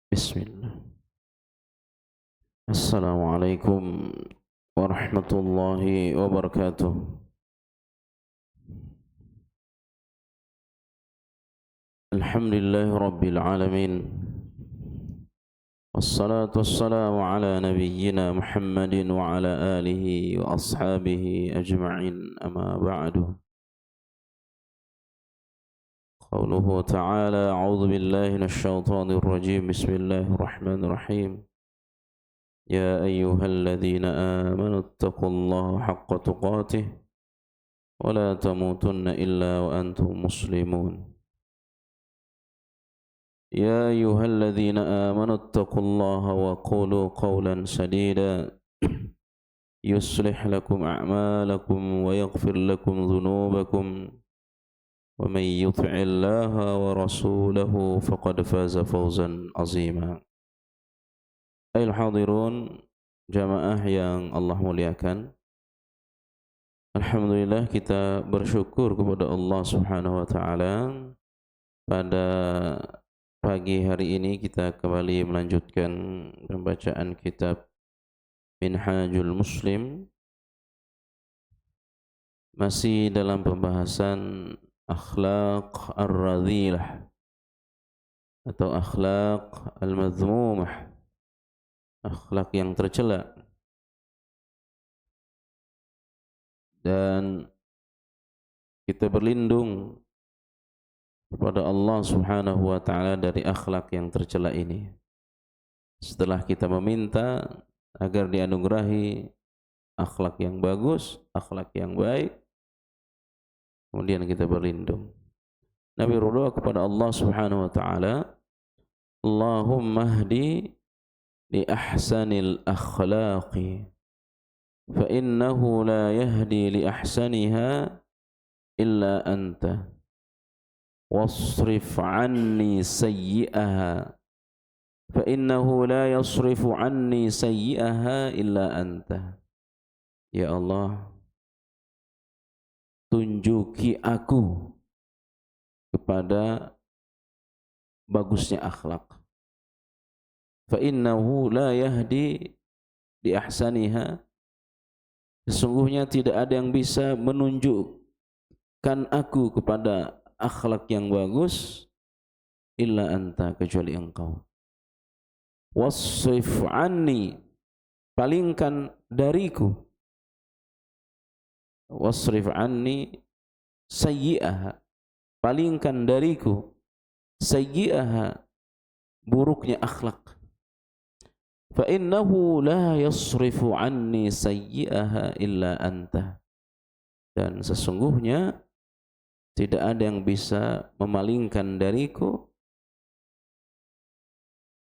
Bismillah. Assalamualaikum warahmatullahi wabarakatuh. Alhamdulillahi rabbil alamin. Wassalatu wassalamu ala nabiyyina Muhammadin wa ala alihi wa ashabihi ajma'in, amma ba'du. Qauluhu ta'ala, a'udzu billahi minasy syaithanir rajim. Bismillahirrahmanirrahim. يا أيها الذين آمنوا اتقوا الله حق تقاته ولا تموتن إلا وأنتم مسلمون. يا أيها الذين آمنوا اتقوا الله وقولوا قولا سديدا يصلح لكم أعمالكم ويغفر لكم ذنوبكم ومن يطع الله ورسوله فقد فاز فوزا عظيما. Ayyuhal hadirun, jamaah yang Allah muliakan, alhamdulillah kita bersyukur kepada Allah Subhanahu wa taala. Pada pagi hari ini kita kembali melanjutkan pembacaan kitab Minhajul Muslim, masih dalam pembahasan akhlaq ar-radhilah atau akhlaq al-madhmumah, akhlak yang tercela. Dan kita berlindung kepada Allah Subhanahu wa taala dari akhlak yang tercela ini. Setelah kita meminta agar dianugerahi akhlak yang bagus, akhlak yang baik, kemudian kita berlindung. Nabi berdoa kepada Allah Subhanahu wa taala, Allahumma hdi li ahsanil akhlaqi fa innahu la yahdi li ahsaniha illa anta wasrif anni sayyi'aha fa innahu la yasrifu anni sayyi'aha illa anta. Ya Allah, tunjuki aku kepada bagusnya akhlak. Fa innahu la yahdi li ahsaniha, sesungguhnya tidak ada yang bisa menunjukkan aku kepada akhlak yang bagus illa anta, kecuali engkau. Wasrif anni, palingkan dariku, wasrif anni sayyi'aha, palingkan dariku sayyi'aha, buruknya akhlak. Fa innahu la yasrifu anni sayyi'aha illa anta, dan sesungguhnya tidak ada yang bisa memalingkan dariku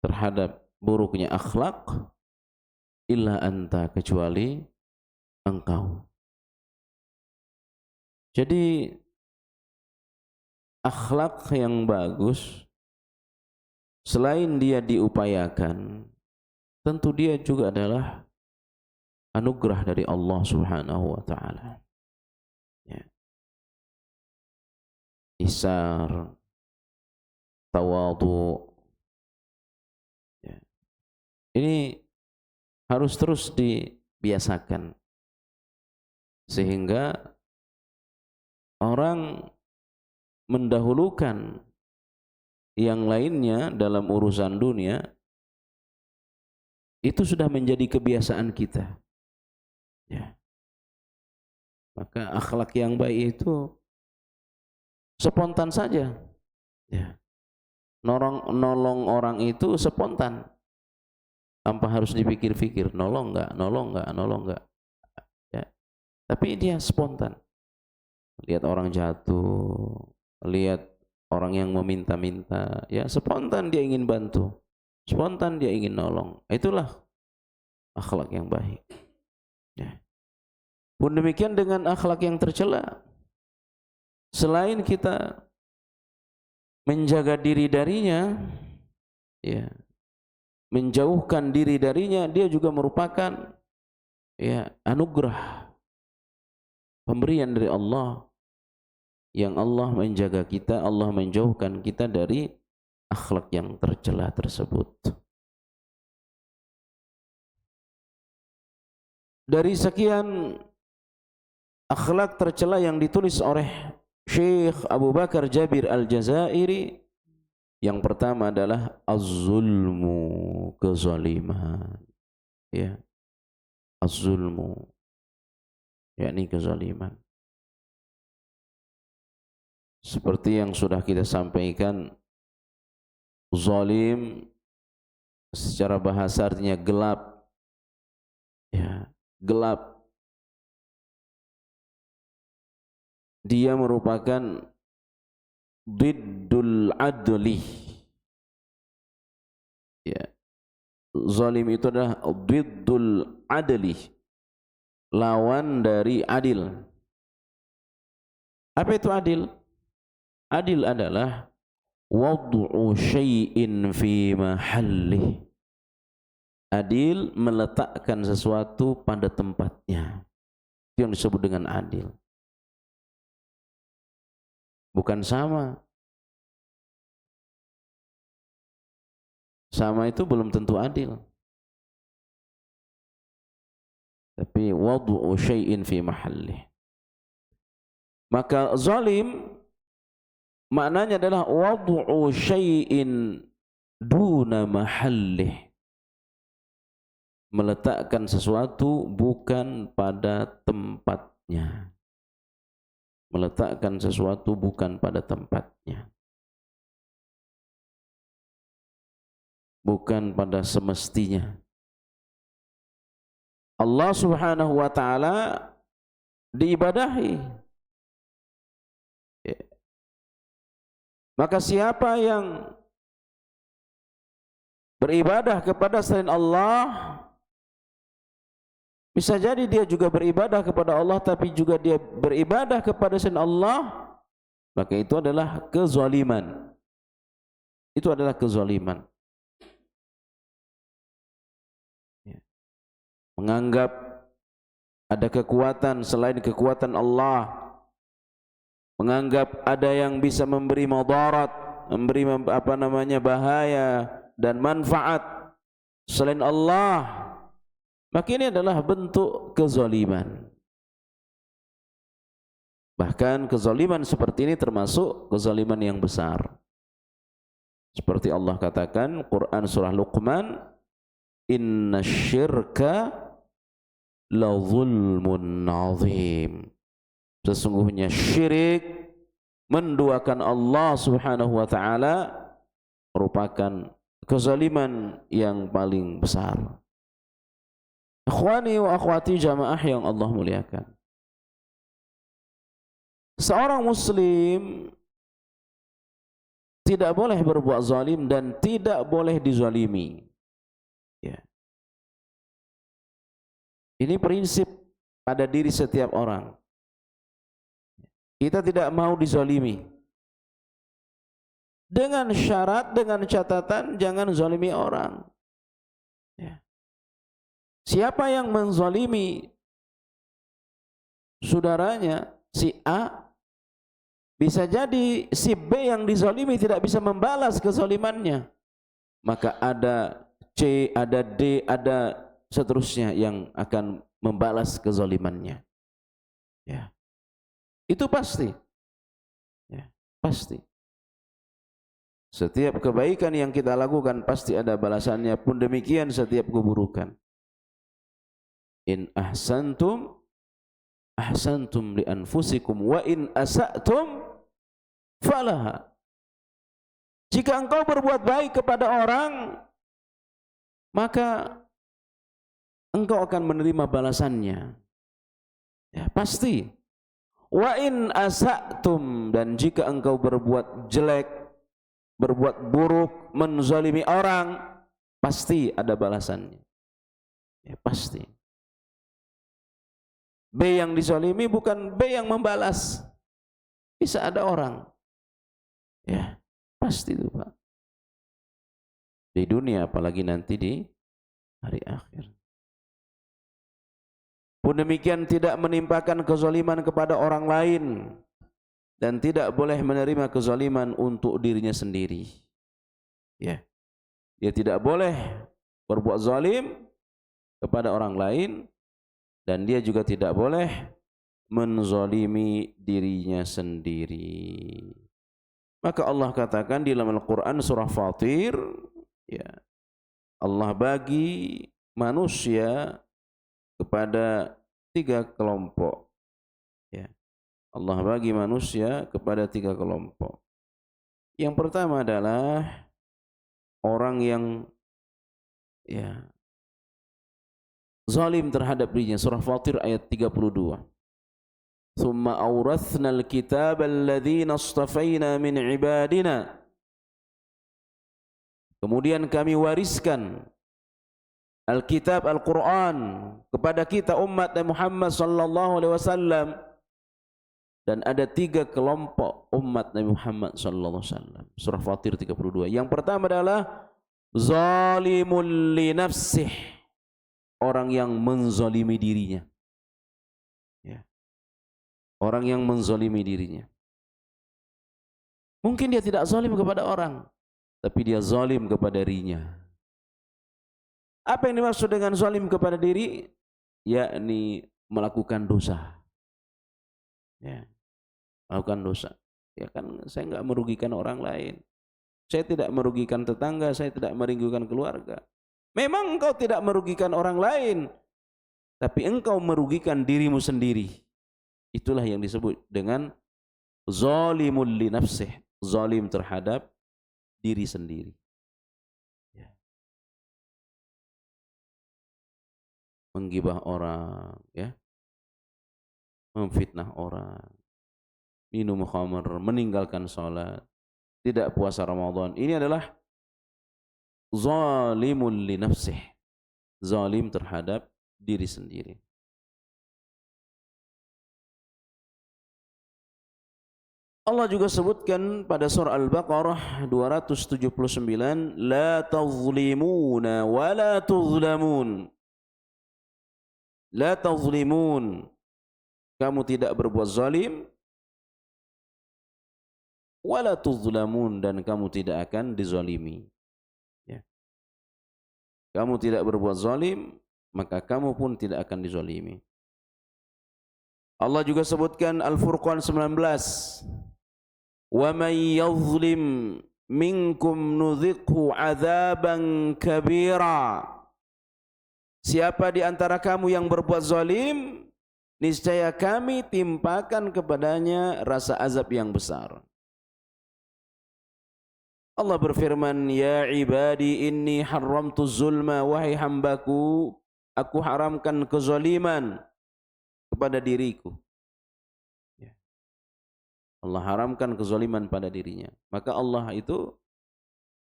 terhadap buruknya akhlak illa anta, kecuali engkau. Jadi akhlak yang bagus, selain dia diupayakan, tentu dia juga adalah anugerah dari Allah Subhanahu wa taala. Ya. Isar, tawadhu. Ya. Ini harus terus dibiasakan sehingga orang mendahulukan yang lainnya dalam urusan dunia. Itu sudah menjadi kebiasaan kita. Ya. Maka akhlak yang baik itu spontan saja. Ya. Nolong orang itu spontan, tanpa harus dipikir-pikir, nolong enggak. Ya. Tapi dia spontan. Lihat orang jatuh, lihat orang yang meminta-minta, ya spontan dia ingin bantu. Spontan dia ingin nolong. Itulah akhlak yang baik. Ya. Pun demikian dengan akhlak yang tercela. Selain kita menjaga diri darinya, ya, menjauhkan diri darinya, dia juga merupakan ya anugerah, pemberian dari Allah, yang Allah menjaga kita, Allah menjauhkan kita dari akhlak yang tercela tersebut. Dari sekian akhlak tercela yang ditulis oleh Syekh Abu Bakar Jabir Al-Jazairi, yang pertama adalah az-zulmu, kezaliman. Ya, az-zulmu, yakni kezaliman. Seperti yang sudah kita sampaikan, zalim secara bahasa artinya gelap. Ya, gelap. Dia merupakan diddul adli. Ya. Zalim itu adalah diddul adli, lawan dari adil. Apa itu adil? Adil adalah wad'u syai'in fi mahallih. Adil meletakkan sesuatu pada tempatnya. Itu yang disebut dengan adil. Bukan sama. Sama itu belum tentu adil. Tapi wad'u syai'in fi mahallih. Maka zalim maknanya adalah wad'u syai'in duna mahallih. Meletakkan sesuatu bukan pada tempatnya. Meletakkan sesuatu bukan pada tempatnya. Bukan pada semestinya. Allah Subhanahu wa ta'ala diibadahi. Maka siapa yang beribadah kepada selain Allah, bisa jadi dia juga beribadah kepada Allah, tapi juga dia beribadah kepada selain Allah, maka itu adalah kezaliman. Itu adalah kezaliman. Menganggap ada kekuatan selain kekuatan Allah, menganggap ada yang bisa memberi madarat, memberi bahaya dan manfaat selain Allah, maka ini adalah bentuk kezaliman. Bahkan kezaliman seperti ini termasuk kezaliman yang besar. Seperti Allah katakan Quran surah Luqman, inna syirka la zulmun azim. Sesungguhnya syirik, menduakan Allah Subhanahu wa ta'ala, merupakan kezaliman yang paling besar. Ikhwani wa akhwati jamaah yang Allah muliakan, seorang muslim tidak boleh berbuat zalim dan tidak boleh dizalimi. Ya. Ini prinsip pada diri setiap orang. Kita tidak mau dizalimi. Dengan syarat, dengan catatan jangan zalimi orang. Ya. Siapa yang menzalimi saudaranya si A, bisa jadi si B yang dizalimi tidak bisa membalas kezalimannya. Maka ada C, ada D, ada seterusnya yang akan membalas kezalimannya. Ya. Itu pasti. Ya, pasti. Setiap kebaikan yang kita lakukan pasti ada balasannya, pun demikian setiap keburukan. In ahsantum ahsantum li anfusikum wa in asa'tum falaha. Jika engkau berbuat baik kepada orang, maka engkau akan menerima balasannya. Ya, pasti. Wa in asa'tum, dan jika engkau berbuat jelek, berbuat buruk, menzalimi orang, pasti ada balasannya. Ya, pasti. B yang dizalimi bukan B yang membalas. Bisa ada orang. Ya, pasti itu, Pak. Di dunia, apalagi nanti di hari akhir. Pun demikian tidak menimpakan kezaliman kepada orang lain, dan tidak boleh menerima kezaliman untuk dirinya sendiri. Ya, dia tidak boleh berbuat zalim kepada orang lain, dan dia juga tidak boleh menzalimi dirinya sendiri. Maka Allah katakan di dalam Al-Quran surah Fatir, ya, Allah bagi manusia kepada 3 kelompok. Ya, Allah bagi manusia kepada 3 kelompok. Yang pertama adalah orang yang ya zalim terhadap dirinya. Surah Fatir ayat 32. Thumma awrathna al-kitaba alladhina astafaina min ibadina. Kemudian kami wariskan Alkitab Al-Quran kepada kita umat Muhammad sallallahu alaihi wasallam, dan ada 3 kelompok umat Nabi Muhammad sallallahu alaihi wasallam. Surah Fatir 32. Yang pertama adalah zalimul li nafsih, orang yang menzalimi dirinya. Ya. Orang yang menzalimi dirinya. Mungkin dia tidak zalim kepada orang, tapi dia zalim kepada dirinya. Apa yang dimaksud dengan zalim kepada diri? Yakni melakukan dosa. Ya, melakukan dosa. Ya kan, saya enggak merugikan orang lain. Saya tidak merugikan tetangga, saya tidak merugikan keluarga. Memang engkau tidak merugikan orang lain, tapi engkau merugikan dirimu sendiri. Itulah yang disebut dengan zalimul li nafsih, zalim terhadap diri sendiri. Menggibah orang, ya, memfitnah orang, minum khamr, meninggalkan salat, tidak puasa Ramadan. Ini adalah zalimul li nafsih, zalim terhadap diri sendiri. Allah juga sebutkan pada surah Al-Baqarah 279, la tazlimuna wa la tuzlamun. La tazlimun, kamu tidak berbuat zalim, wala tuzlamun, dan kamu tidak akan dizalimi. Ya. Kamu tidak berbuat zalim, maka kamu pun tidak akan dizalimi. Allah juga sebutkan Al-Furqan 19, wa man yazlim minkum nudhiqhu adzaban kabira. Siapa di antara kamu yang berbuat zalim, niscaya kami timpakan kepadanya rasa azab yang besar. Allah berfirman, ya ibadi inni haramtu zulma, wahai hambaku, aku haramkan kezaliman kepada diriku. Allah haramkan kezaliman pada dirinya. Maka Allah itu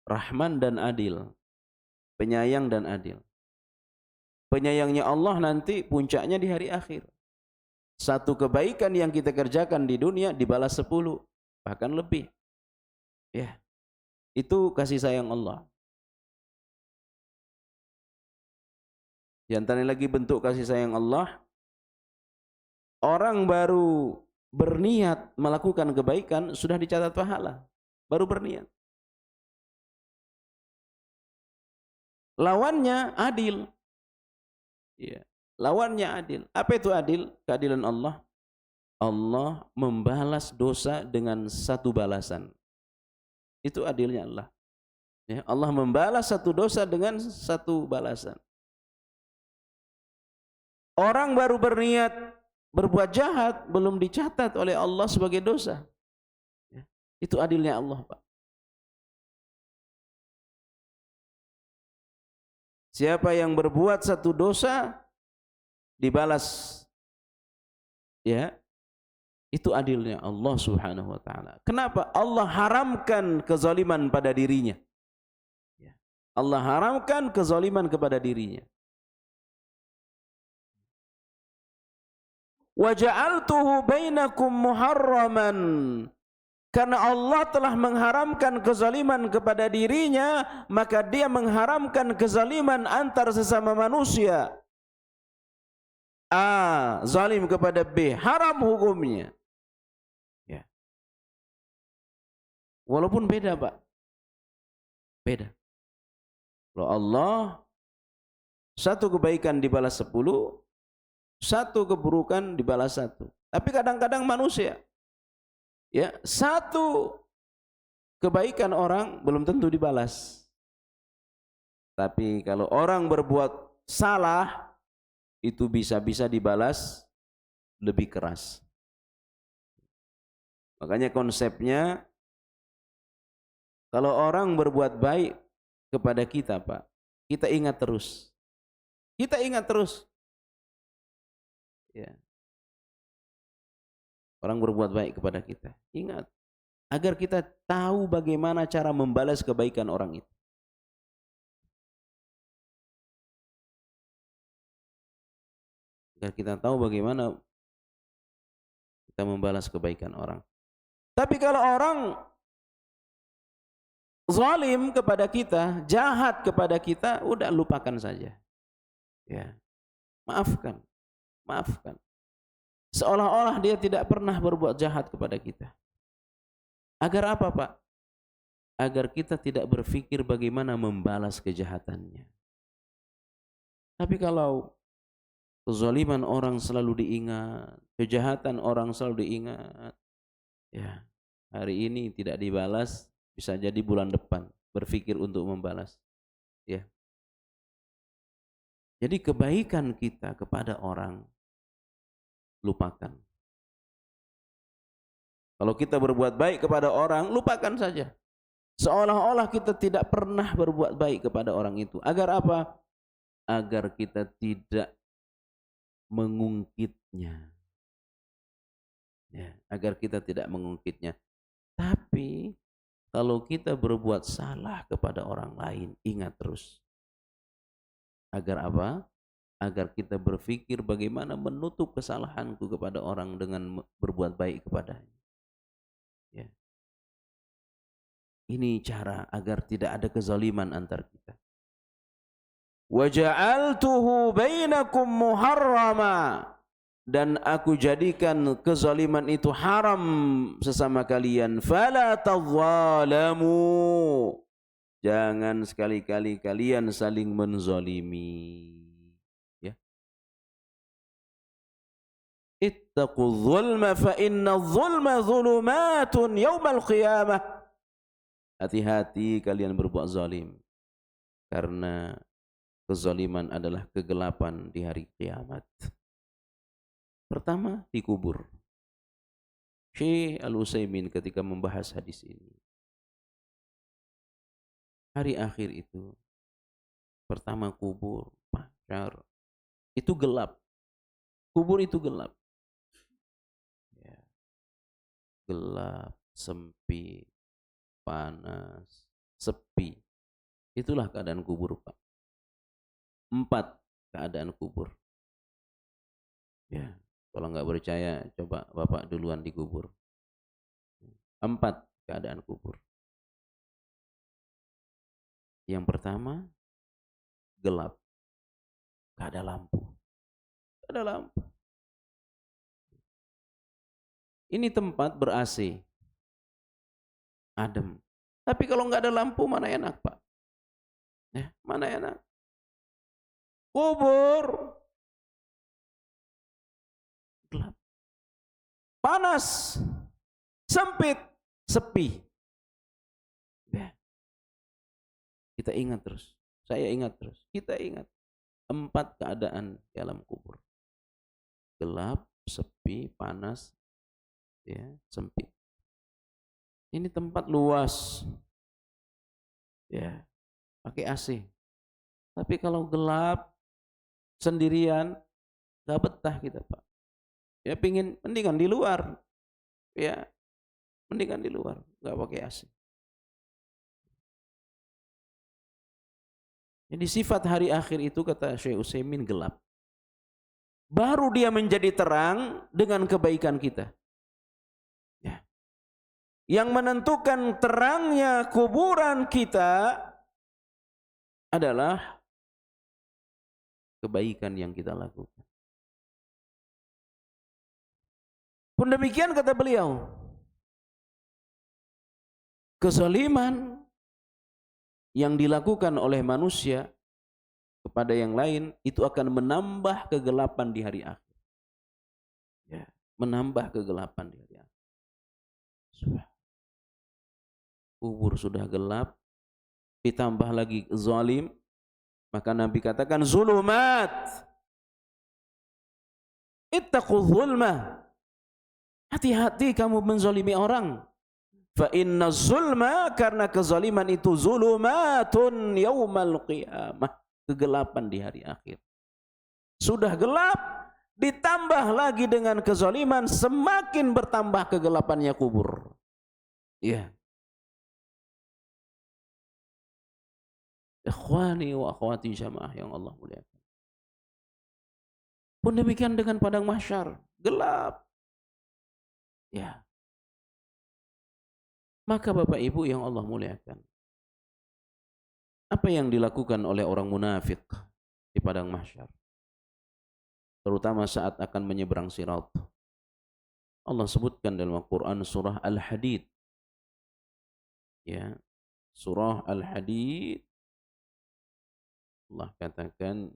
Rahman dan adil, penyayang dan adil. Penyayangnya Allah nanti puncaknya di hari akhir. Satu kebaikan yang kita kerjakan di dunia dibalas 10, bahkan lebih. Ya, itu kasih sayang Allah. Di antara lagi bentuk kasih sayang Allah, orang baru berniat melakukan kebaikan sudah dicatat pahala. Baru berniat. Lawannya adil. Ya, lawannya adil. Apa itu adil? Keadilan Allah. Allah membalas dosa dengan 1 balasan. Itu adilnya Allah. Ya, Allah membalas 1 dosa dengan 1 balasan. Orang baru berniat berbuat jahat belum dicatat oleh Allah sebagai dosa. Ya, itu adilnya Allah, Pak. Siapa yang berbuat 1 dosa dibalas, ya, itu adilnya Allah Subhanahu wa taala. Kenapa? Allah haramkan kezaliman pada dirinya. Allah haramkan kezaliman kepada dirinya. Wa ja'altuhu bainakum muharraman. Karena Allah telah mengharamkan kezaliman kepada dirinya, maka dia mengharamkan kezaliman antar sesama manusia. A zalim kepada B, haram hukumnya. Ya. Walaupun beda, Pak. Beda. Kalau Allah, satu kebaikan dibalas 10, satu keburukan dibalas 1. Tapi kadang-kadang manusia, ya, satu kebaikan orang belum tentu dibalas. Tapi kalau orang berbuat salah, itu bisa-bisa dibalas lebih keras. Makanya konsepnya, kalau orang berbuat baik kepada kita, Pak, kita ingat terus. Kita ingat terus. Ya. Orang berbuat baik kepada kita, ingat. Agar kita tahu bagaimana cara membalas kebaikan orang itu. Agar kita tahu bagaimana kita membalas kebaikan orang. Tapi kalau orang zalim kepada kita, jahat kepada kita, udah lupakan saja. Ya. Maafkan. Maafkan. Seolah-olah dia tidak pernah berbuat jahat kepada kita. Agar apa, Pak? Agar kita tidak berpikir bagaimana membalas kejahatannya. Tapi kalau kezaliman orang selalu diingat, kejahatan orang selalu diingat, ya, hari ini tidak dibalas, bisa jadi bulan depan berpikir untuk membalas. Ya. Jadi kebaikan kita kepada orang, lupakan. Kalau kita berbuat baik kepada orang, lupakan saja. Seolah-olah kita tidak pernah berbuat baik kepada orang itu. Agar apa? Agar kita tidak mengungkitnya. Ya, agar kita tidak mengungkitnya. Tapi kalau kita berbuat salah kepada orang lain, ingat terus. Agar apa? Agar kita berpikir bagaimana menutup kesalahanku kepada orang dengan berbuat baik kepadanya. Ya. Ini cara agar tidak ada kezaliman antar kita. Waja'altuhu bainakum muharrama, dan aku jadikan kezaliman itu haram sesama kalian. Fala tadzalamu, jangan sekali-kali kalian saling menzalimi. Ya. Ittaqul zulma fa inna zulma zulumatun yaumal qiyamah. Hati-hati kalian berbuat zalim, karena kezaliman adalah kegelapan di hari kiamat. Pertama, dikubur. Syekh Al-Utsaimin ketika membahas hadis ini, hari akhir itu, pertama kubur, mahsyar, itu gelap. Kubur itu gelap. Ya. Gelap, sempit, panas, sepi. Itulah keadaan kubur, Pak. 4 keadaan kubur. Ya, kalau nggak percaya, coba Bapak duluan dikubur. 4 keadaan kubur. Yang pertama, gelap. Nggak ada lampu. Nggak ada lampu. Ini tempat ber-AC. Adem. Tapi kalau nggak ada lampu, mana enak, Pak? Ya, mana enak? Kubur gelap, panas, sempit, sepi. Ya. Kita ingat terus, saya ingat terus, kita ingat 4 keadaan di alam kubur. Gelap, sepi, panas, ya, sempit. Ini tempat luas, ya, pakai AC. Tapi kalau gelap, sendirian, gak betah kita, Pak. Ya mendingan di luar. Ya, mendingan di luar, gak pakai AC. Jadi sifat hari akhir itu, kata Syekh Utsaimin, gelap. Baru dia menjadi terang dengan kebaikan kita. Ya. Yang menentukan terangnya kuburan kita adalah kebaikan yang kita lakukan. Pun demikian kata beliau, kezaliman yang dilakukan oleh manusia kepada yang lain itu akan menambah kegelapan di hari akhir. Ya, menambah kegelapan di hari akhir. Kubur sudah gelap, ditambah lagi zalim, maka Nabi katakan zulumat. Ittaqu zulmah. Hati-hati kamu menzalimi orang. Fa inna zulma, karena kezaliman itu zulumatun yaumal qiyamah, kegelapan di hari akhir. Sudah gelap, ditambah lagi dengan kezaliman, semakin bertambah kegelapannya kubur. Iya. Ikhwani wa akhwati jamaah yang Allah muliakan. Pun demikian dengan padang mahsyar, gelap. Ya. Maka Bapak Ibu yang Allah muliakan, apa yang dilakukan oleh orang munafik di padang mahsyar, terutama saat akan menyeberang sirat? Allah sebutkan dalam Al-Quran surah Al-Hadid. Ya, surah Al-Hadid. Allah katakan,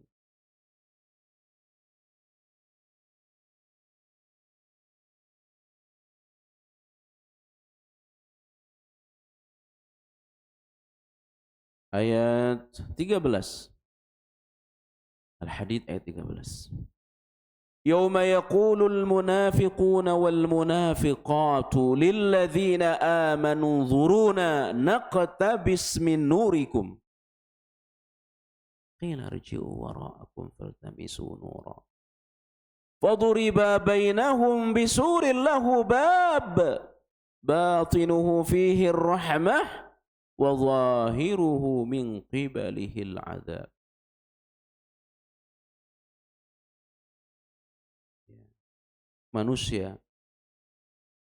ayat 13. Al-Hadid ayat 13. يوم يقول المنافقون والمنافقات للذين آمنوا انظرونا نقتبس من نوركم قيل ارجعوا وراءكم فالتمسوا نورا فضرب بينهم بسور له باب باطنه فيه الرحمة وظاهره من قبله العذاب. Manusia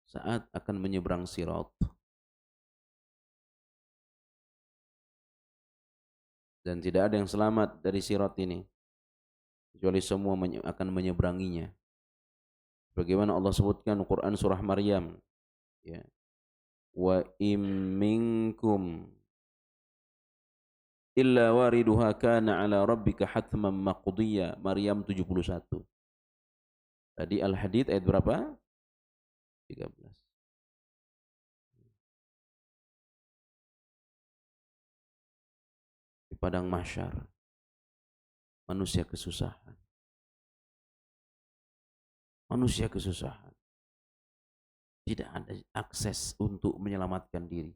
saat akan menyeberang sirat, dan tidak ada yang selamat dari sirat ini kecuali semua akan menyeberanginya. Bagaimana Allah sebutkan Quran surah Maryam, ya, wa im minkum illa wariduha kana ala rabbika hatman maqdiya, Maryam 71. Tadi Al-Hadid ayat berapa? 13. Di padang mahsyar, manusia kesusahan. Manusia kesusahan. Tidak ada akses untuk menyelamatkan diri.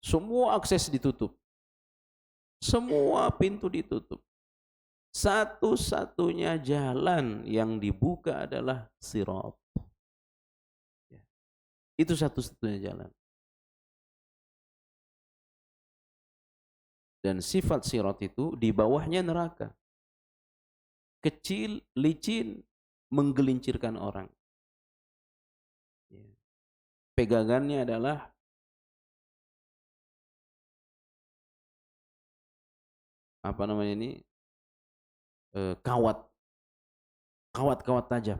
Semua akses ditutup. Semua pintu ditutup. Satu-satunya jalan yang dibuka adalah sirat. Itu satu-satunya jalan. Dan sifat sirat itu di bawahnya neraka. Kecil, licin, menggelincirkan orang. Pegangannya adalah apa namanya ini? Kawat-kawat tajam.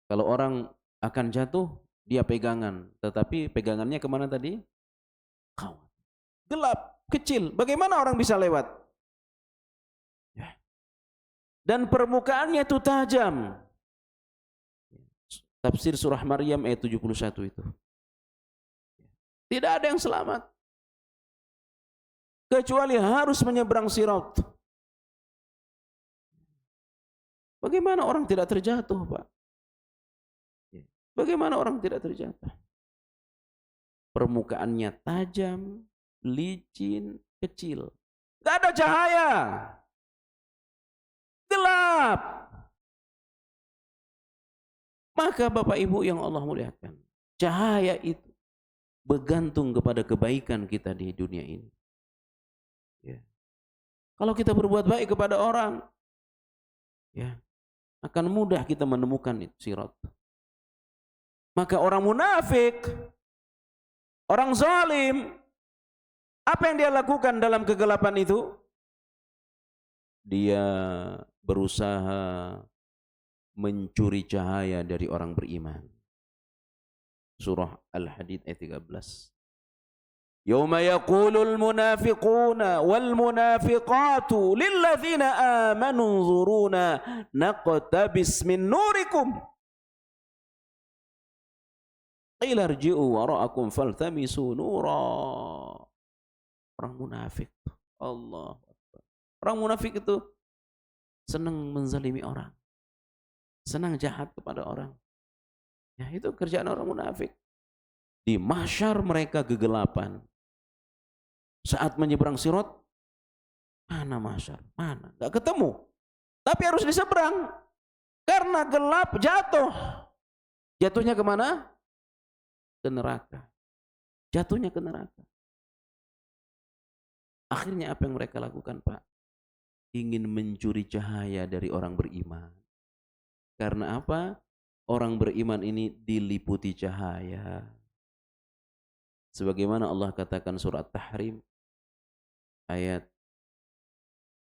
Kalau orang akan jatuh, dia pegangan, tetapi pegangannya kemana tadi? Kawat. Gelap, kecil, bagaimana orang bisa lewat? Dan permukaannya itu tajam. Tafsir surah Maryam ayat 71 itu. Tidak ada yang selamat kecuali harus menyeberang sirat. Bagaimana orang tidak terjatuh, Pak? Bagaimana orang tidak terjatuh? Permukaannya tajam, licin, kecil. Tidak ada cahaya. Gelap. Maka Bapak Ibu yang Allah muliakan, cahaya itu bergantung kepada kebaikan kita di dunia ini. Ya. Kalau kita berbuat baik kepada orang, ya, akan mudah kita menemukan itu sirat. Maka orang munafik, orang zalim, apa yang dia lakukan dalam kegelapan itu? Dia berusaha mencuri cahaya dari orang beriman. Surah Al-Hadid ayat 13. Yauma yaqulul munafiquna wal munafiqatu lilladzina amanu nzuruna naqtabis min nurikum qila irji'u wara'akum faltamisu nura. Orang munafik, Allah. Orang munafik itu senang menzalimi orang, senang jahat kepada orang. Ya, itu kerjaan orang munafik. Di mahsyar mereka kegelapan. Saat menyeberang sirat, mana mahsyar? Mana? Enggak ketemu. Tapi harus diseberang. Karena gelap jatuh. Jatuhnya kemana? Ke neraka. Jatuhnya ke neraka. Akhirnya apa yang mereka lakukan, Pak? Ingin mencuri cahaya dari orang beriman. Karena apa? Orang beriman ini diliputi cahaya. Sebagaimana Allah katakan surat Tahrim ayat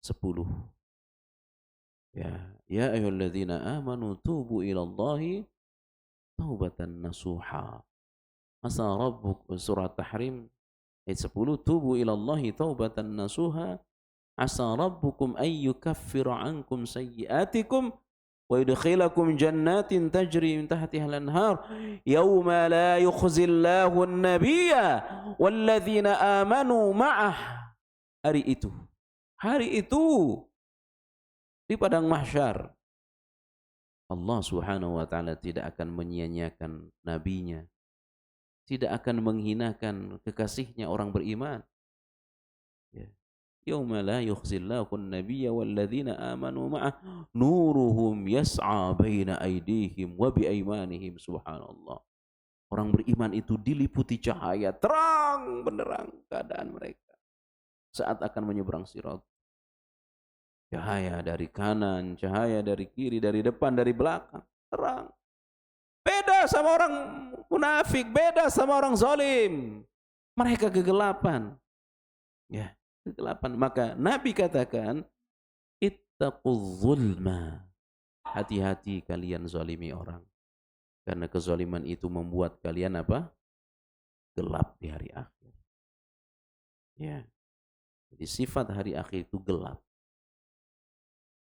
10. Ya ayyuhalladzina amanu tubu ilallahi taubatan nasuha. Asa rabbukum, surat Tahrim ayat 10, tubu ilallahi taubatan nasuha. Asa rabbukum ay yukaffira ankum sayyiatikum wa yudkhilakum jannatin tajri min tahtiha al-anhar yauma la yukhzillahu an-nabiyya walladzina amanu ma'ah. Hari itu di padang mahsyar Allah Subhanahu wa taala tidak akan menyia-nyiakan nabinya, tidak akan menghinakan kekasihnya orang beriman. Ya. Yauma la yukhzillahu an-nabiyya walladzina amanu ma'ah nuruhum yas'a baina aydihim wa bi aymanihim. Subhanallah. Orang beriman itu diliputi cahaya, terang benderang keadaan mereka saat akan menyeberang sirat. Cahaya dari kanan, cahaya dari kiri, dari depan, dari belakang, terang. Beda sama orang munafik, beda sama orang zalim. Mereka kegelapan. Ya, kegelapan. Maka Nabi katakan, ittaquz zulma. Hati-hati kalian zalimi orang. Karena kezaliman itu membuat kalian apa? Gelap di hari akhir. Ya. Jadi sifat hari akhir itu gelap.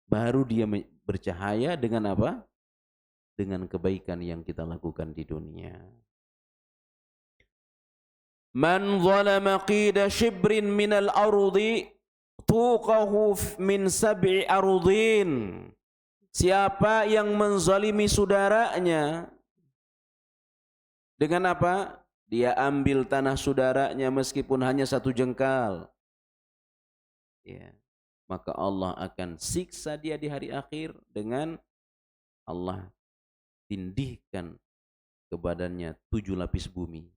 Baru dia bercahaya dengan apa? Dengan kebaikan yang kita lakukan di dunia. Man zalama qida shibrin minal ardi tuqahu min sab'i ardin. Siapa yang menzalimi saudaranya dengan apa? Dia ambil tanah saudaranya meskipun hanya 1 jengkal. Ya. Maka Allah akan siksa dia di hari akhir dengan Allah tindihkan ke badannya 7 lapis bumi.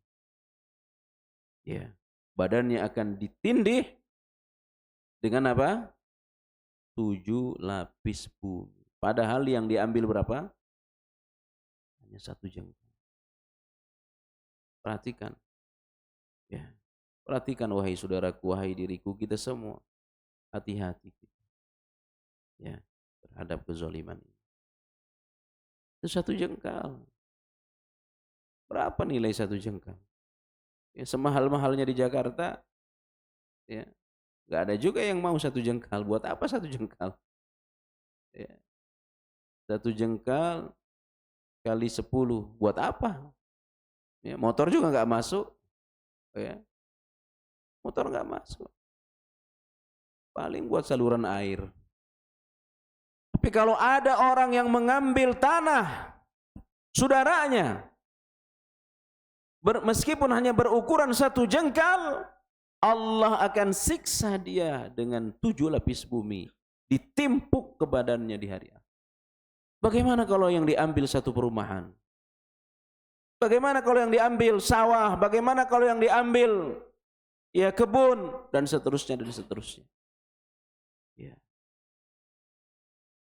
Ya, badannya akan ditindih dengan apa? 7 lapis bumi. Padahal yang diambil berapa? Hanya 1 jengkal. Perhatikan. Ya. Perhatikan wahai saudaraku, wahai diriku, kita semua. Hati-hati kita. Ya, terhadap kezaliman ini. Itu 1 jengkal. Berapa nilai 1 jengkal? Ya, semahal-mahalnya di Jakarta, ya, nggak ada juga yang mau 1 jengkal. Buat apa 1 jengkal? Ya, 1 jengkal kali 10, buat apa? Ya, motor juga nggak masuk. Ya, motor nggak masuk. Paling buat saluran air. Tapi kalau ada orang yang mengambil tanah saudaranya, meskipun hanya berukuran 1 jengkal, Allah akan siksa dia dengan 7 lapis bumi, ditimpuk ke badannya di hari akhir. Bagaimana kalau yang diambil 1 perumahan? Bagaimana kalau yang diambil sawah? Bagaimana kalau yang diambil ya kebun dan seterusnya dan seterusnya? Ya.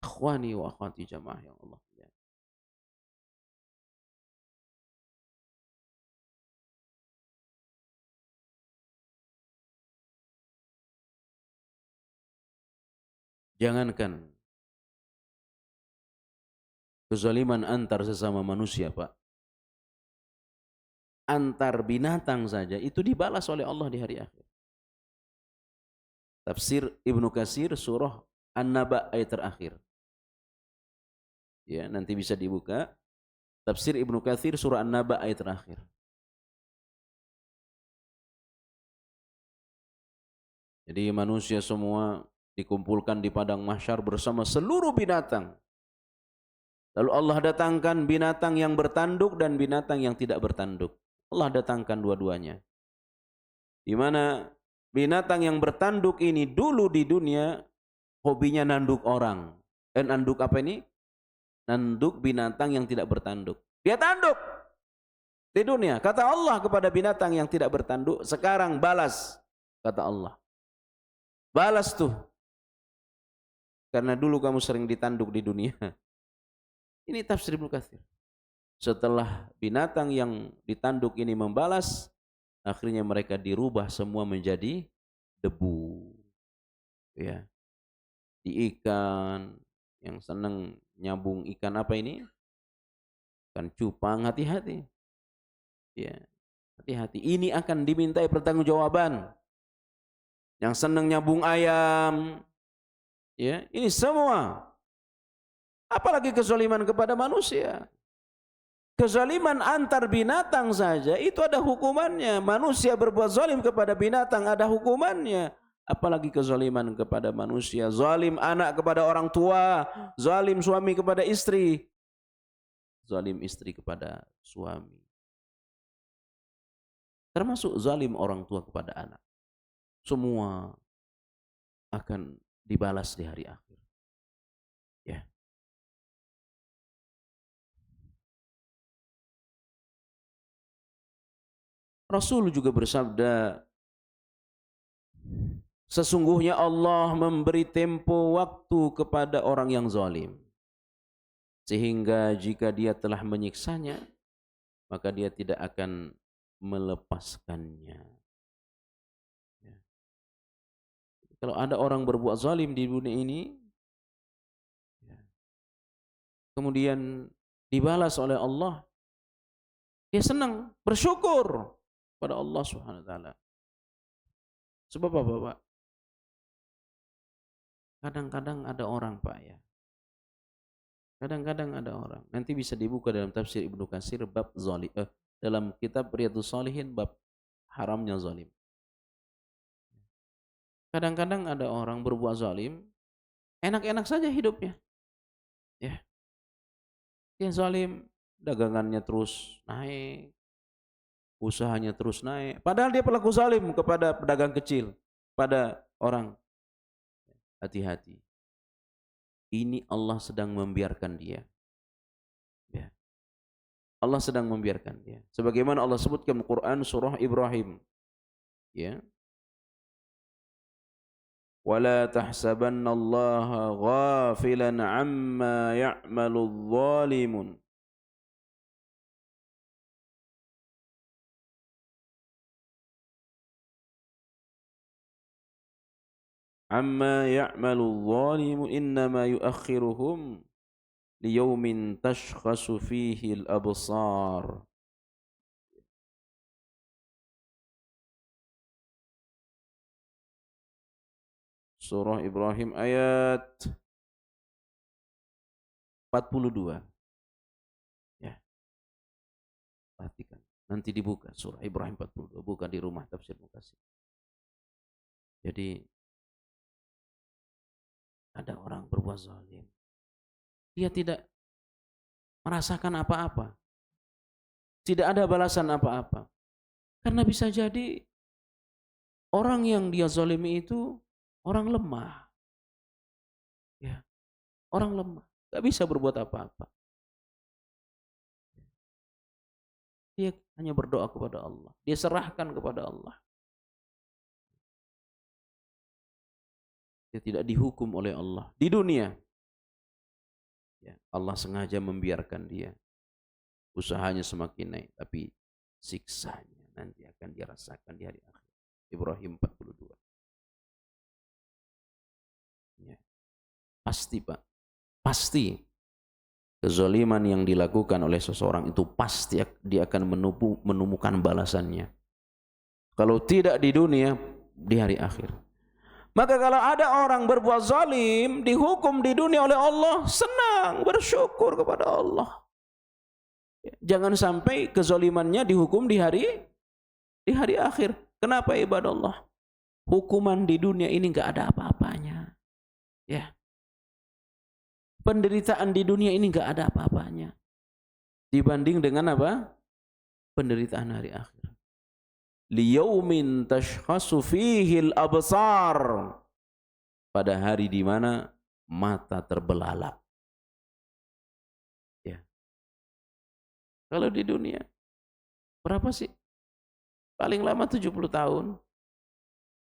Akhwani wa akhwati jamaah yang Allah. Jangankan kezaliman antar sesama manusia, Pak. antar binatang saja itu dibalas oleh Allah di hari akhir. Tafsir Ibnu Katsir surah An-Naba ayat terakhir. Ya, nanti bisa dibuka. Tafsir Ibnu Katsir surah An-Naba ayat terakhir. Jadi manusia semua dikumpulkan di padang mahsyar bersama seluruh binatang. Lalu Allah datangkan binatang yang bertanduk dan binatang yang tidak bertanduk. Allah datangkan dua-duanya. Di mana binatang yang bertanduk ini dulu di dunia hobinya nanduk orang. Dan nanduk apa ini? Nanduk binatang yang tidak bertanduk. Dia tanduk di dunia. Kata Allah kepada binatang yang tidak bertanduk, sekarang balas. Kata Allah. Balas tuh. Karena dulu kamu sering ditanduk di dunia. Ini tafsir Ibnu Katsir. Setelah binatang yang ditanduk ini membalas, akhirnya mereka dirubah semua menjadi debu. Ya. Di ikan yang senang nyambung ikan apa ini? Ikan cupang, hati-hati. Ya. Hati-hati. Ini akan dimintai pertanggungjawaban. Yang senang nyambung ayam, ya, ini semua. Apalagi kezaliman kepada manusia. Kezaliman antar binatang saja itu ada hukumannya. Manusia berbuat zalim kepada binatang ada hukumannya. Apalagi kezaliman kepada manusia. Zalim anak kepada orang tua, zalim suami kepada istri, zalim istri kepada suami. Termasuk zalim orang tua kepada anak. Semua akan dibalas di hari akhir. Ya. Rasul juga bersabda, sesungguhnya Allah memberi tempo waktu kepada orang yang zalim. Sehingga jika dia telah menyiksanya, maka dia tidak akan melepaskannya. Ya. Kalau ada orang berbuat zalim di dunia ini, ya, kemudian dibalas oleh Allah, dia senang, bersyukur pada Allah Subhanahu wa taala. Sebab apa, Pak? Kadang-kadang ada orang, Pak, ya. Kadang-kadang ada orang. Nanti bisa dibuka dalam tafsir Ibnu Katsir bab zalim, dalam kitab Riyadhus Shalihin bab haramnya zalim. Kadang-kadang ada orang berbuat zalim, enak-enak saja hidupnya. Ya. Dia zalim, dagangannya terus naik, usahanya terus naik. Padahal dia pelaku zalim kepada pedagang kecil, pada orang. Hati-hati. Ini Allah sedang membiarkan dia. Ya. Allah sedang membiarkan dia. Sebagaimana Allah sebutkan di Quran surah Ibrahim. Ya. وَلَا تَحْسَبَنَّ اللَّهَ غَافِلًا عَمَّا يَعْمَلُ الظَّالِمُونَ عَمَّا يَعْمَلُ الظَّالِمُونَ إِنَّمَا يُؤَخِّرُهُمْ لِيَوْمٍ تَشْخَصُ فِيهِ الْأَبْصَارُ. Surah Ibrahim ayat 42. Ya, perhatikan. Nanti dibuka surah Ibrahim 42, bukan di rumah tafsir Mukatsir. Jadi ada orang berbuat zalim. Dia tidak merasakan apa-apa. Tidak ada balasan apa-apa. Karena bisa jadi orang yang dia zalimi itu orang lemah. Ya, orang lemah. Gak bisa berbuat apa-apa. Dia hanya berdoa kepada Allah. Dia serahkan kepada Allah. Dia tidak dihukum oleh Allah di dunia. Ya, Allah sengaja membiarkan dia. Usahanya semakin naik, tapi siksanya nanti akan dirasakan di hari akhir. Ibrahim 42. Ya. Pasti, Pak. Pasti. kezaliman yang dilakukan oleh seseorang itu pasti dia akan menemukan balasannya. Kalau tidak di dunia, di hari akhir. Maka kalau ada orang berbuat zalim, dihukum di dunia oleh Allah, senang, bersyukur kepada Allah. Jangan sampai kezalimannya dihukum di hari akhir. Kenapa ibadah Allah? Hukuman di dunia ini enggak ada apa-apanya. Ya. Penderitaan di dunia ini enggak ada apa-apanya. Dibanding dengan apa? Penderitaan hari akhir. Liyaumin tashkhasu fihi al-absar. Pada hari di mana mata terbelalak. Ya. Kalau di dunia berapa sih? Paling lama 70 tahun.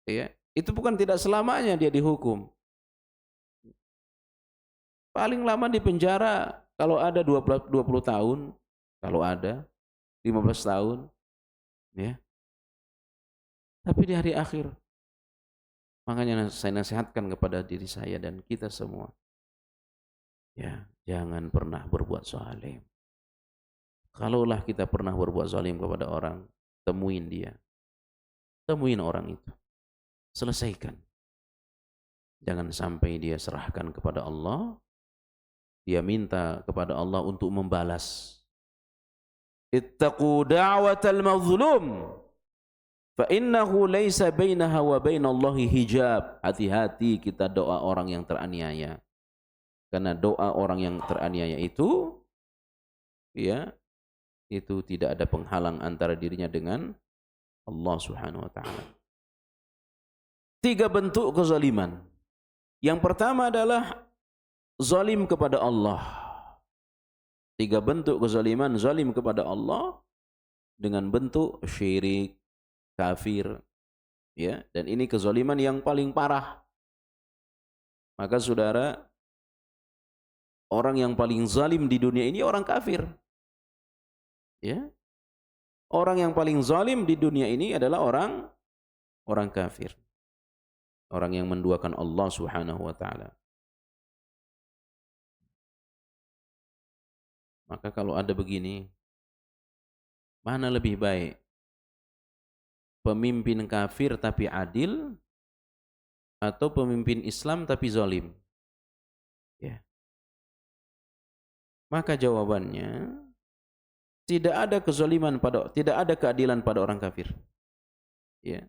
Ya, itu bukan tidak selamanya dia dihukum. Paling lama di penjara kalau ada 20 tahun, kalau ada 15 tahun, ya. Tapi di hari akhir, makanya saya nasihatkan kepada diri saya dan kita semua, ya, jangan pernah berbuat zalim. Kalaulah kita pernah berbuat zalim kepada orang, temuin dia, temuin orang itu, selesaikan. Jangan sampai dia serahkan kepada Allah. Dia minta kepada Allah untuk membalas. Ittaqu da'watal mazlum fa innahu laisa bainaha wa bainallahi hijab. Hati-hati kita doa orang yang teraniaya. Karena doa orang yang teraniaya itu, ya, itu tidak ada penghalang antara dirinya dengan Allah Subhanahu wa taala. 3 bentuk kezaliman. Yang pertama adalah zalim kepada Allah. 3 bentuk kezaliman, zalim kepada Allah dengan bentuk syirik, kafir, ya, dan ini kezaliman yang paling parah. Maka saudara, orang yang paling zalim di dunia ini orang kafir. Ya. Orang yang paling zalim di dunia ini adalah orang kafir. Orang yang menduakan Allah Subhanahu wa taala. Maka kalau ada begini, mana lebih baik? Pemimpin kafir tapi adil atau pemimpin Islam tapi zalim? Ya. Maka jawabannya tidak ada tidak ada keadilan pada orang kafir. Ya.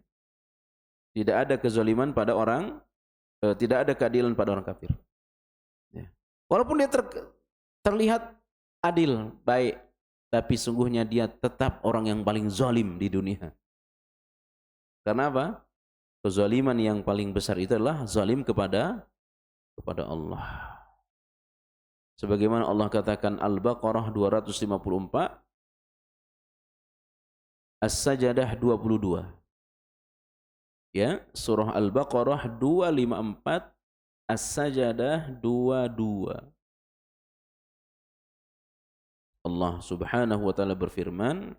Tidak ada kezaliman pada tidak ada keadilan pada orang kafir. Ya. Walaupun dia terlihat adil, baik, tapi sungguhnya dia tetap orang yang paling zalim di dunia. Karena apa? Kezaliman yang paling besar itu adalah zalim kepada Allah. Sebagaimana Allah katakan Al-Baqarah 254, As-Sajdah 22. Ya, surah Al-Baqarah 254, As-Sajdah 22. Allah Subhanahu wa taala berfirman,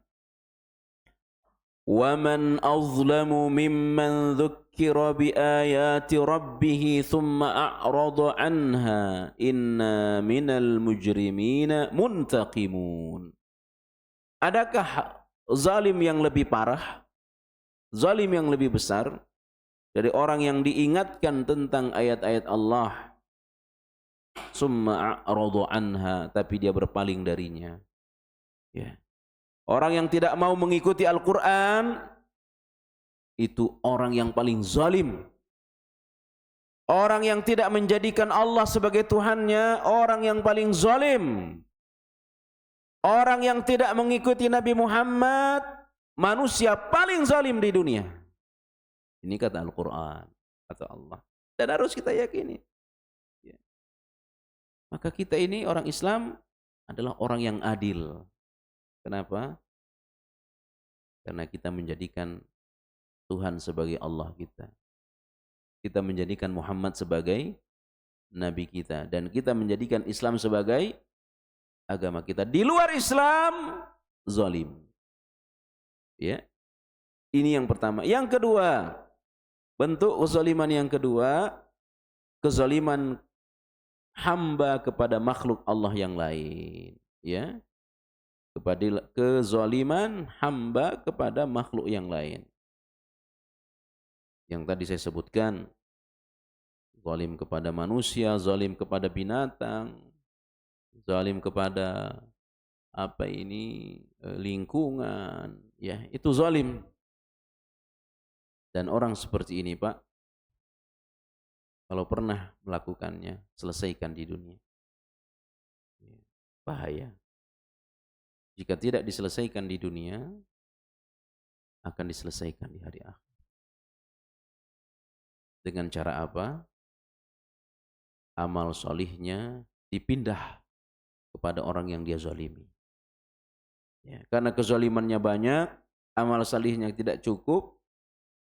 "Wa man azlamu mimman dzukkira bi ayati rabbih thumma a'rada 'anha inna minal mujrimina muntaqimun." Adakah zalim yang lebih parah, zalim yang lebih besar dari orang yang diingatkan tentang ayat-ayat Allah, summa a'radu anha, tapi dia berpaling darinya. Ya. Orang yang tidak mau mengikuti Al-Quran itu orang yang paling zalim. Orang yang tidak menjadikan Allah sebagai Tuhannya, orang yang paling zalim. Orang yang tidak mengikuti Nabi Muhammad, manusia paling zalim di dunia. Ini kata Al-Quran, kata Allah. Dan harus kita yakini. Maka kita ini orang Islam adalah orang yang adil. Kenapa? Karena kita menjadikan Tuhan sebagai Allah kita. Kita menjadikan Muhammad sebagai Nabi kita. Dan kita menjadikan Islam sebagai agama kita. Di luar Islam, zalim. Ya. Ini yang pertama. Yang kedua, bentuk kezaliman yang kedua, kezaliman hamba kepada makhluk Allah yang lain, ya. Kepada kezaliman hamba kepada makhluk yang lain. Yang tadi saya sebutkan, zalim kepada manusia, zalim kepada binatang, zalim kepada lingkungan, ya, itu zalim. Dan orang seperti ini, Pak, kalau pernah melakukannya, selesaikan di dunia. Bahaya. Jika tidak diselesaikan di dunia, akan diselesaikan di hari akhir. Dengan cara apa? Amal solihnya dipindah kepada orang yang dia zalimi. Ya, karena kezalimannya banyak, amal salihnya tidak cukup,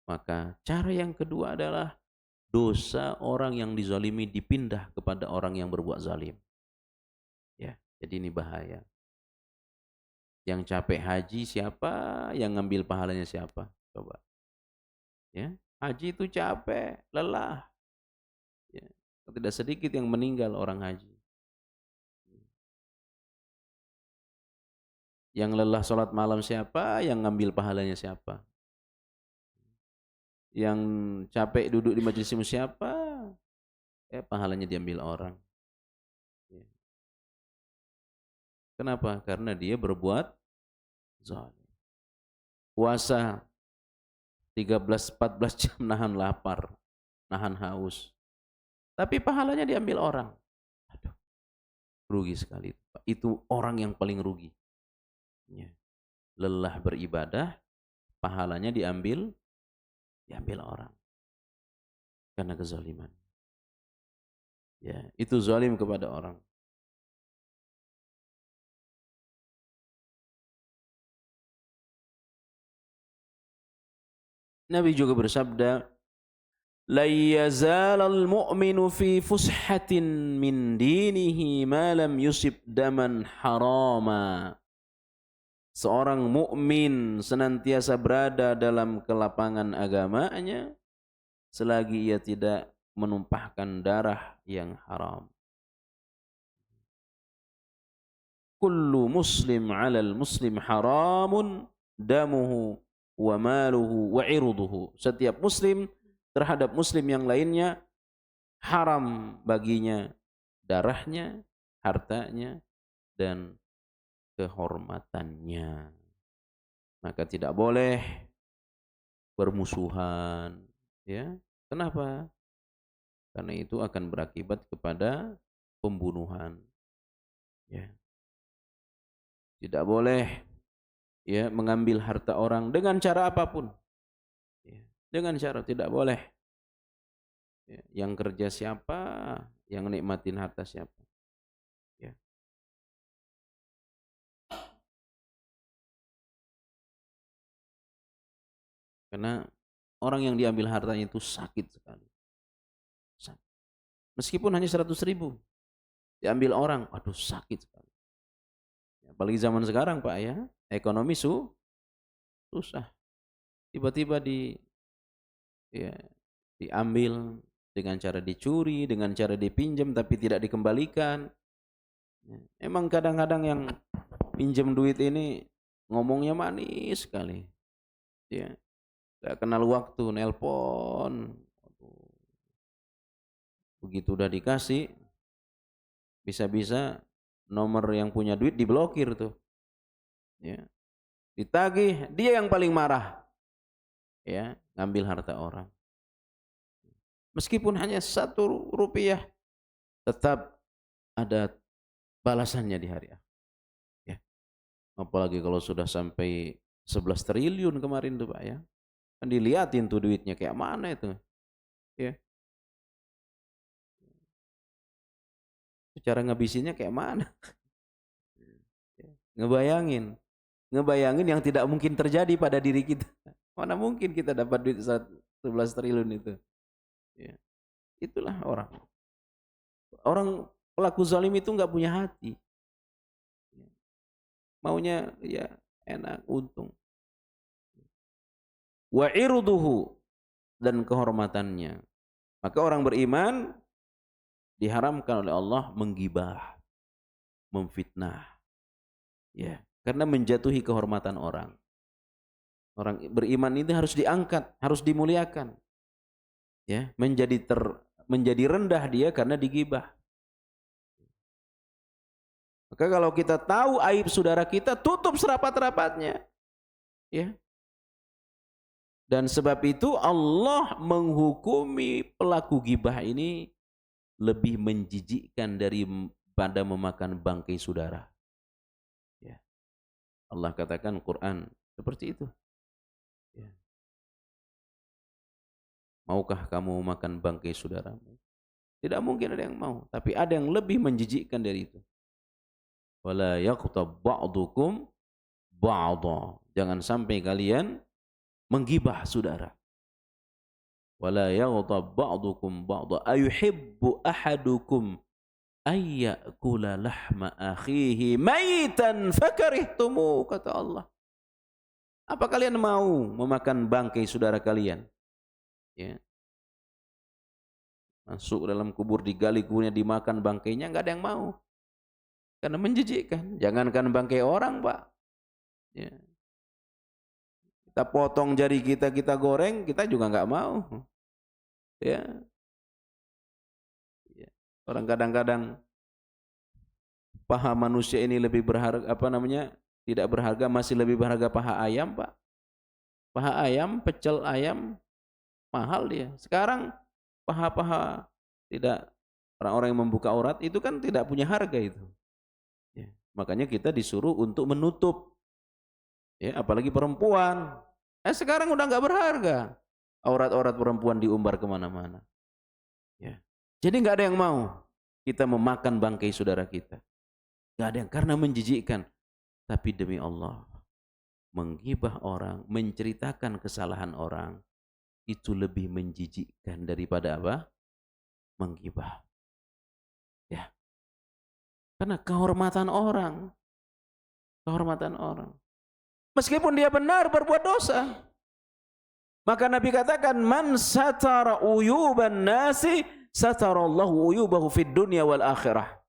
maka cara yang kedua adalah dosa orang yang dizalimi dipindah kepada orang yang berbuat zalim. Ya, jadi ini bahaya. Yang capek haji siapa? Yang ngambil pahalanya siapa? Coba. Ya, haji itu capek, lelah. Ya, tidak sedikit yang meninggal orang haji. Yang lelah sholat malam siapa? Yang ngambil pahalanya siapa? Yang capek duduk di majelis ilmu siapa? Pahalanya diambil orang. Ya. Kenapa? Karena dia berbuat zalim. Puasa 13-14 jam nahan lapar, nahan haus. Tapi pahalanya diambil orang. Aduh, rugi sekali. Itu orang yang paling rugi. Ya. Lelah beribadah, pahalanya diambil orang. Karena kezaliman. Ya, itu zalim kepada orang. Nabi juga bersabda, "La yazalal mu'minu fi fushatin min dinihi ma lam yusib daman harama." Seorang mukmin senantiasa berada dalam kelapangan agamanya selagi ia tidak menumpahkan darah yang haram. Kullu muslim 'alal muslim haramun damuhu wa maluhu wa irduhu. Setiap muslim terhadap muslim yang lainnya haram baginya darahnya, hartanya, dan kehormatannya. Maka tidak boleh bermusuhan, ya. Kenapa? Karena itu akan berakibat kepada pembunuhan. Ya. Tidak boleh, ya, mengambil harta orang dengan cara apapun. Ya. Dengan cara tidak boleh. Ya. Yang kerja siapa, yang nikmatin harta siapa. Ya. Karena orang yang diambil hartanya itu sakit sekali. Meskipun hanya 100.000 diambil orang, aduh sakit sekali. Apalagi zaman sekarang, Pak, ya, ekonomi susah. Tiba-tiba diambil dengan cara dicuri, dengan cara dipinjam tapi tidak dikembalikan. Emang kadang-kadang yang pinjam duit ini ngomongnya manis sekali. Ya. Gak kenal waktu, nelpon. Begitu udah dikasih, bisa-bisa nomor yang punya duit diblokir tuh. Ya. Ditagih, dia yang paling marah. Ya, ngambil harta orang. Meskipun hanya 1 rupiah, tetap ada balasannya di hari akhir. Ya. Apalagi kalau sudah sampai 11 triliun kemarin tuh, Pak, ya. Kan dilihatin tuh duitnya kayak mana itu. Ya. Cara ngabisinnya kayak mana? Ngebayangin yang tidak mungkin terjadi pada diri kita. Mana mungkin kita dapat duit 11 triliun itu. Ya. Itulah orang. Orang pelaku zalim itu nggak punya hati. Maunya ya enak, untung. Wa irduhu, dan kehormatannya. Maka orang beriman diharamkan oleh Allah menggibah, memfitnah. Ya, karena menjatuhi kehormatan orang. Orang beriman ini harus diangkat, harus dimuliakan. Ya, menjadi rendah dia karena digibah. Maka kalau kita tahu aib saudara kita, tutup serapat-rapatnya. Ya. Dan sebab itu Allah menghukumi pelaku gibah ini lebih menjijikkan daripada memakan bangkai saudara. Ya. Allah katakan Quran seperti itu. Ya. Maukah kamu makan bangkai saudaramu? Tidak mungkin ada yang mau, tapi ada yang lebih menjijikkan dari itu. Wala yaqtab ba'dukum ba'dha. Jangan sampai kalian menggibah saudara. Wala yaqtab ba'dukum ba'dha. Ayuhibbu ahadukum ayyakula lahma akhihi maitan fakarihtumu, kata Allah. Apa kalian mau memakan bangkai saudara kalian? Ya. Masuk dalam kubur, digali kuburnya, dimakan bangkainya, enggak ada yang mau. Karena menjijikkan. Jangankan bangkai orang, Pak. Ya. Kita potong jari kita, kita goreng, kita juga enggak mau. Ya. Ya. Orang kadang-kadang paha manusia ini lebih berharga, tidak berharga, masih lebih berharga paha ayam, Pak. Paha ayam, pecel ayam, mahal dia. Sekarang paha-paha tidak, orang-orang yang membuka aurat itu kan tidak punya harga itu. Ya, makanya kita disuruh untuk menutup. Ya, apalagi perempuan. Sekarang udah nggak berharga. Aurat-aurat perempuan diumbar kemana-mana. Ya. Jadi nggak ada yang mau kita memakan bangkai saudara kita. Nggak ada yang, karena menjijikkan. Tapi demi Allah, menggibah orang, menceritakan kesalahan orang, itu lebih menjijikkan daripada apa? Menggibah. Ya. Karena kehormatan orang. Kehormatan orang. Meskipun dia benar berbuat dosa. Maka Nabi katakan, man satara uyuban nasi, satarallahu uyubahu fid dunya wal akhirah.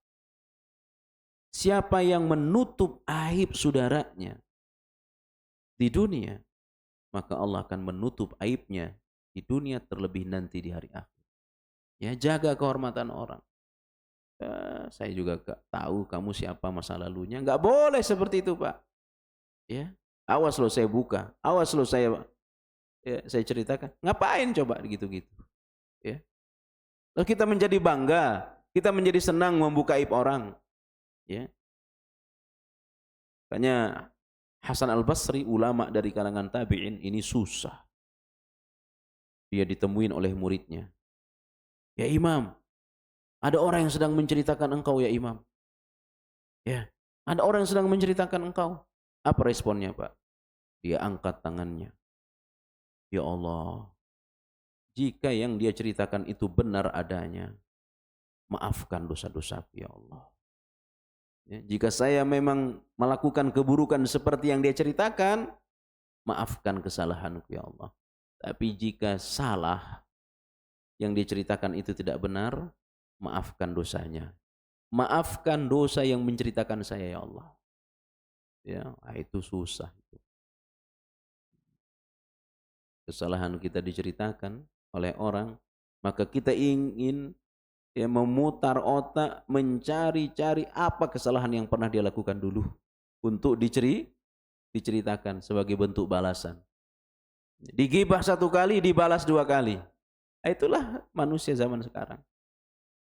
Siapa yang menutup aib saudaranya di dunia, maka Allah akan menutup aibnya di dunia, terlebih nanti di hari akhir. Ya, jaga kehormatan orang. Saya juga gak tahu kamu siapa masa lalunya. Gak boleh seperti itu, Pak. Ya, awas lo saya buka, awas lo saya ceritakan. Ngapain coba gitu-gitu? Ya. Lalu kita menjadi bangga, kita menjadi senang membuka aib orang. Ya. Makanya Hasan Al-Basri, ulama dari kalangan tabi'in, ini susah. Dia ditemuin oleh muridnya. Ya Imam, ada orang yang sedang menceritakan engkau ya Imam. Ya, ada orang yang sedang menceritakan engkau. Apa responnya, Pak? Dia angkat tangannya. Ya Allah, jika yang dia ceritakan itu benar adanya, maafkan dosa-dosaku ya Allah. Ya, jika saya memang melakukan keburukan seperti yang dia ceritakan, maafkan kesalahanku ya Allah. Tapi jika salah yang diceritakan itu tidak benar, maafkan dosanya. Maafkan dosa yang menceritakan saya ya Allah. Ya, itu susah. Kesalahan kita diceritakan oleh orang, maka kita ingin memutar otak, mencari-cari apa kesalahan yang pernah dia lakukan dulu untuk diceritakan sebagai bentuk balasan. Digibah satu kali, dibalas dua kali. Itulah manusia zaman sekarang.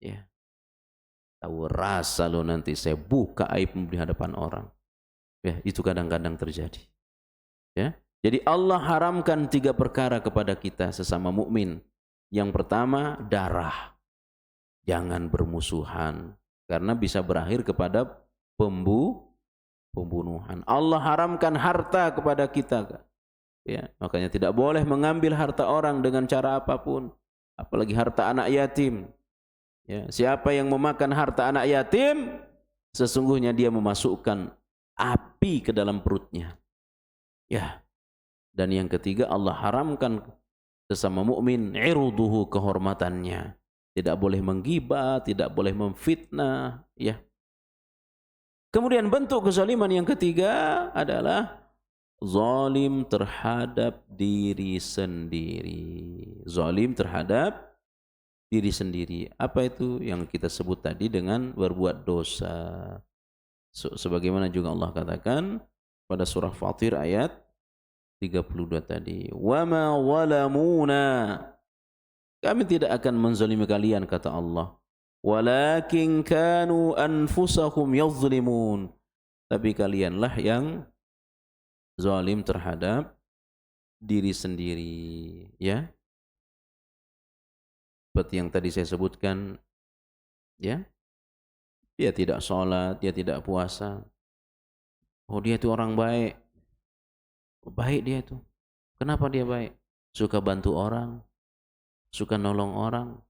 Ya. Tahu rasa lo nanti saya buka aib di hadapan orang. Ya, itu kadang-kadang terjadi. Ya. Jadi Allah haramkan 3 perkara kepada kita sesama mukmin. Yang pertama, darah. Jangan bermusuhan karena bisa berakhir kepada pembunuhan. Allah haramkan harta kepada kita. Ya, makanya tidak boleh mengambil harta orang dengan cara apapun, apalagi harta anak yatim. Ya, siapa yang memakan harta anak yatim, sesungguhnya dia memasukkan api ke dalam perutnya. Ya. Dan yang ketiga, Allah haramkan sesama mukmin irduhu, kehormatannya. tidak boleh menggibah, tidak boleh memfitnah, ya. Kemudian bentuk kezaliman yang ketiga adalah zalim terhadap diri sendiri. Zalim terhadap diri sendiri. Apa itu yang kita sebut tadi dengan berbuat dosa? Sebagaimana juga Allah katakan pada surah Fatir ayat 32 tadi. Wa ma walamuna. Kami tidak akan menzalimi kalian, kata Allah. Walakin kanu anfusahum yazlimun. Tapi kalianlah yang zalim terhadap diri sendiri, ya. Seperti yang tadi saya sebutkan, ya. Dia tidak sholat, dia tidak puasa. Oh, dia itu orang baik. Baik dia itu. Kenapa dia baik? Suka bantu orang, suka nolong orang.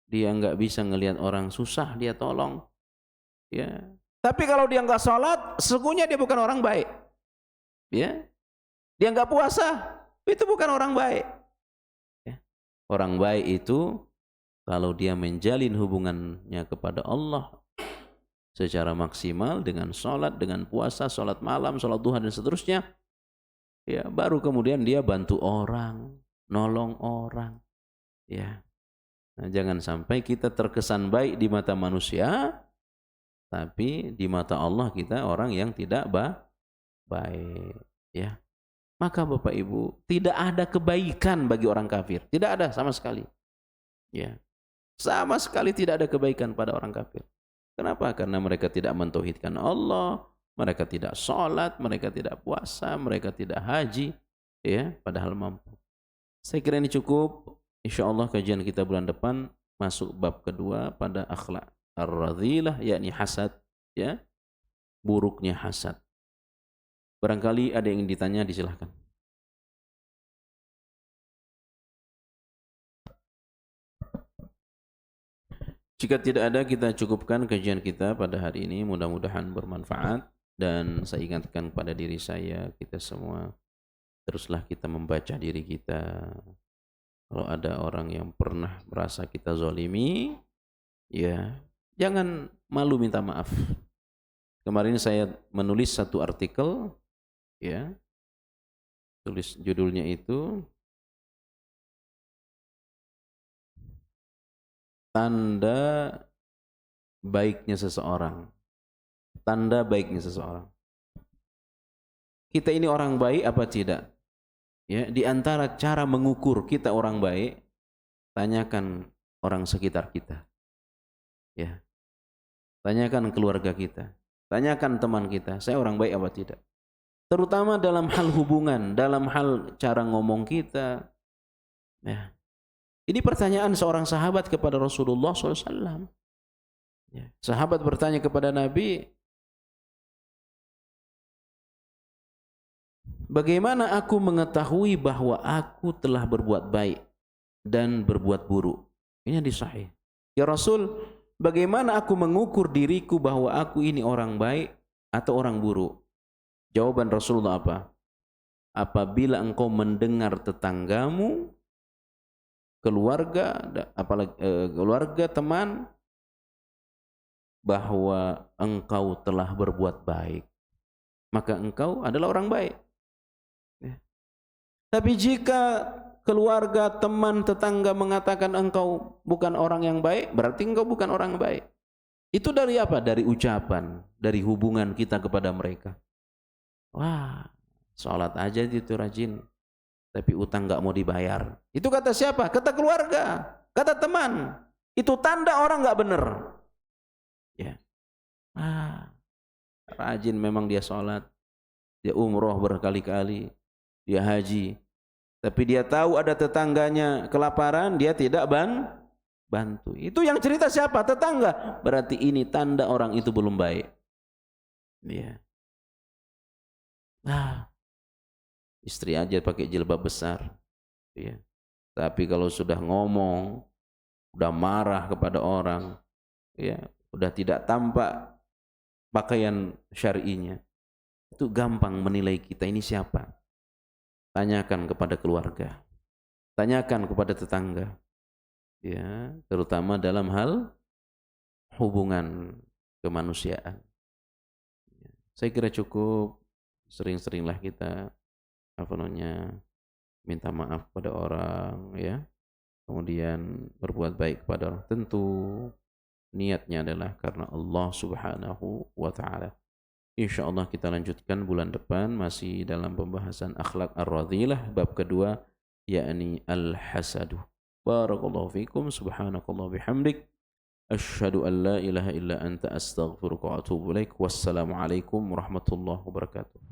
Dia nggak bisa ngelihat orang susah, dia tolong. Ya. Tapi kalau dia nggak sholat, sesungguhnya dia bukan orang baik. Ya. Dia nggak puasa, itu bukan orang baik. Ya. Orang baik itu kalau dia menjalin hubungannya kepada Allah secara maksimal dengan sholat, dengan puasa, sholat malam, sholat duha dan seterusnya, ya baru kemudian dia bantu orang, nolong orang, ya. Nah, jangan sampai kita terkesan baik di mata manusia, tapi di mata Allah kita orang yang tidak baik, ya. Maka Bapak Ibu, tidak ada kebaikan bagi orang kafir, tidak ada sama sekali, ya. Sama sekali tidak ada kebaikan pada orang kafir. Kenapa? Karena mereka tidak mentauhidkan Allah, mereka tidak sholat, mereka tidak puasa, mereka tidak haji, ya, padahal mampu. Saya kira ini cukup. InsyaAllah kajian kita bulan depan masuk bab kedua pada akhlak ar-radhilah, yakni hasad, ya, buruknya hasad. Barangkali ada yang ingin ditanya, disilahkan. Jika tidak ada, kita cukupkan kajian kita pada hari ini. Mudah-mudahan bermanfaat. Dan saya ingatkan kepada diri saya, kita semua, teruslah kita membaca diri kita. Kalau ada orang yang pernah merasa kita zalimi, ya jangan malu minta maaf. Kemarin saya menulis satu artikel, ya, tulis judulnya itu tanda baiknya seseorang. Tanda baiknya seseorang. Kita ini orang baik apa tidak? Ya, di antara cara mengukur kita orang baik, tanyakan orang sekitar kita. Ya. Tanyakan keluarga kita. Tanyakan teman kita, saya orang baik apa tidak? Terutama dalam hal hubungan, dalam hal cara ngomong kita. Ya. Ini pertanyaan seorang sahabat kepada Rasulullah SAW. Ya. Sahabat bertanya kepada Nabi, bagaimana aku mengetahui bahwa aku telah berbuat baik dan berbuat buruk? Ini hadis sahih. Ya Rasul, bagaimana aku mengukur diriku bahwa aku ini orang baik atau orang buruk? Jawaban Rasulullah apa? Apabila engkau mendengar tetanggamu, keluarga, apalagi keluarga, teman, bahwa engkau telah berbuat baik, maka engkau adalah orang baik. Ya. Tapi jika keluarga, teman, tetangga mengatakan engkau bukan orang yang baik, berarti engkau bukan orang baik. Itu dari apa? Dari ucapan, dari hubungan kita kepada mereka. Wah, sholat aja itu rajin, tapi utang nggak mau dibayar. Itu kata siapa? Kata keluarga, kata teman. Itu tanda orang nggak benar. Ya, rajin memang dia sholat, dia umroh berkali-kali, dia haji. Tapi dia tahu ada tetangganya kelaparan, dia tidak bantu. Itu yang cerita siapa? Tetangga. Berarti ini tanda orang itu belum baik. Ya. Istri aja pakai jilbab besar. Ya. Tapi kalau sudah ngomong, udah marah kepada orang, ya, udah tidak tampak pakaian syar'inya, itu gampang menilai kita ini siapa. Tanyakan kepada keluarga, tanyakan kepada tetangga, ya, terutama dalam hal hubungan kemanusiaan. Saya kira cukup, sering-seringlah kita apa namanya minta maaf pada orang, ya, kemudian berbuat baik kepada orang. Tentu niatnya adalah karena Allah Subhanahu wa taala. Insyaallah kita lanjutkan bulan depan masih dalam pembahasan akhlak ar-radhilah bab kedua, yakni al-hasadu. Barakallahu fikum, subhanakallah bihamdik, asyhadu an la ilaha illa anta astaghfiruka wa atubu ilaik. Wassalamu alaikum warahmatullahi wabarakatuh.